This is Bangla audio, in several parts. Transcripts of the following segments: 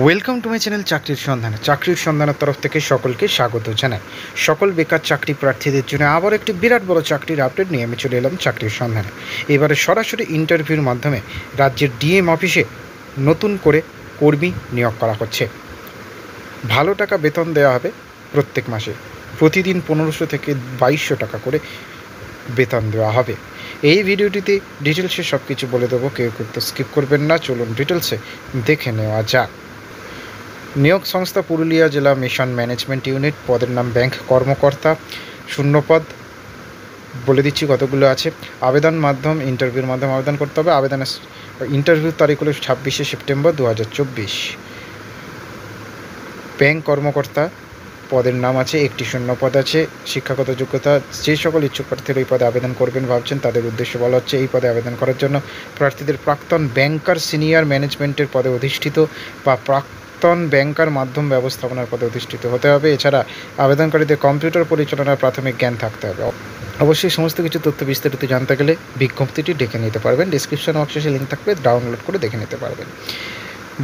ওয়েলকাম টু মাই চ্যানেল চাকরির সন্ধানের তরফ থেকে সকলকে স্বাগত জানাই। সকল বেকার চাকরি প্রার্থীদের জন্য আবার একটি বিরাট বড় চাকরির আপডেট নিয়ে আমি চলে এলাম চাকরির সন্ধানে। এবারে সরাসরি ইন্টারভিউর মাধ্যমে রাজ্যের ডিএম অফিসে নতুন করে কর্মী নিয়োগ করা হচ্ছে। ভালো টাকা বেতন দেওয়া হবে প্রত্যেক মাসে, প্রতিদিন 1500 থেকে 2200 টাকা করে বেতন দেওয়া হবে। এই ভিডিওটিতে ডিটেলসে সব কিছু বলে দেবো, কেউ কিন্তু স্কিপ করবেন না। চলুন ডিটেলসে দেখে নেওয়া যাক। নিয়োগ সংস্থা পুরুলিয়া জেলা মিশন ম্যানেজমেন্ট ইউনিট, পদের নাম ব্যাংক কর্মকর্তা, শূন্যপদ বলে দিচ্ছি কতগুলো আছে। আবেদন মাধ্যম ইন্টারভিউর মাধ্যমে আবেদন করতে হবে। আবেদনের ইন্টারভিউর তারিখ হলো 26শে সেপ্টেম্বর 2024। ব্যাংক কর্মকর্তা পদের নাম আছে, একটি শূন্যপদ আছে। শিক্ষাগত যোগ্যতা, যে সকল ইচ্ছুক প্রার্থীরা এই পদে আবেদন করবেন ভাবছেন তাদের উদ্দেশ্যে বলা হচ্ছে, এই পদে আবেদন করার জন্য প্রার্থীদের প্রাক্তন ব্যাংকার সিনিয়র ম্যানেজমেন্টের পদে অধিষ্ঠিত বা প্রাক্তন ব্যাংকার মাধ্যম ব্যবস্থাপনার পদে অধিষ্ঠিত হতে হবে। এছাড়া আবেদনকারীদের কম্পিউটার পরিচালনার প্রাথমিক জ্ঞান থাকতে হবে। অবশ্যই সমস্ত কিছু তথ্য বিস্তারিত জানতে গেলে বিজ্ঞপ্তিটি দেখে নিতে পারবেন। ডিসক্রিপশন বক্সে লিঙ্ক থাকবে, ডাউনলোড করে দেখে নিতে পারবেন।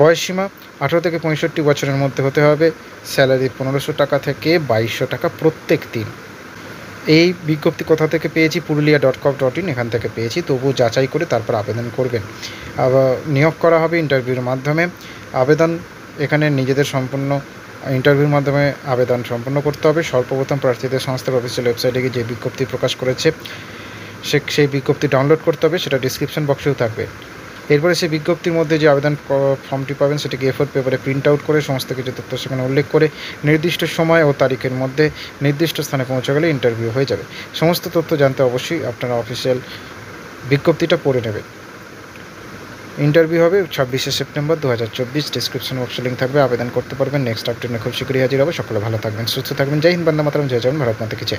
বয়সসীমা 18 থেকে 65 বছরের মধ্যে হতে হবে। স্যালারি 1500 টাকা থেকে 2200 টাকা প্রত্যেক দিন। এই বিজ্ঞপ্তি কোথা থেকে পেয়েছি? purulia.gov.in, এখান থেকে পেয়েছি। তবুও যাচাই করে তারপর আবেদন করবেন। আবার নিয়োগ করা হবে ইন্টারভিউর মাধ্যমে। আবেদন এখানে নিজেদের সম্পূর্ণ ইন্টারভিউর মাধ্যমে আবেদন সম্পন্ন করতে হবে। সর্বপ্রথম প্রার্থীদের সংস্থার অফিসিয়াল ওয়েবসাইটে গিয়ে যে বিজ্ঞপ্তি প্রকাশ করেছে সেই বিজ্ঞপ্তি ডাউনলোড করতে হবে, সেটা ডিসক্রিপশন বক্সেও থাকবে। এরপরে সেই বিজ্ঞপ্তির মধ্যে যে আবেদন ফর্মটি পাবেন সেটিকে A4 পেপারে প্রিন্ট আউট করে সমস্ত কিছু তথ্য সেখানে উল্লেখ করে নির্দিষ্ট সময় ও তারিখের মধ্যে নির্দিষ্ট স্থানে পৌঁছে গেলে ইন্টারভিউ হয়ে যাবে। সমস্ত তথ্য জানতে অবশ্যই আপনারা অফিসিয়াল বিজ্ঞপ্তিটা পড়ে নেবেন। ইন্টারভিউ হবে 26শে সেপ্টেম্বর 2024। ডিসক্রিপশন বক্সে লিঙ্ক থাকবে, আবেদন করতে পারবেন। নেক্সট আপডেট খুব শীঘ্রই হাজির হবে। সকলে ভালো থাকবেন, সুস্থ থাকবেন। জয় হিন্দ, বন্দে মাতরম, জয় জওয়ান, ভারত মাতা কি জয়।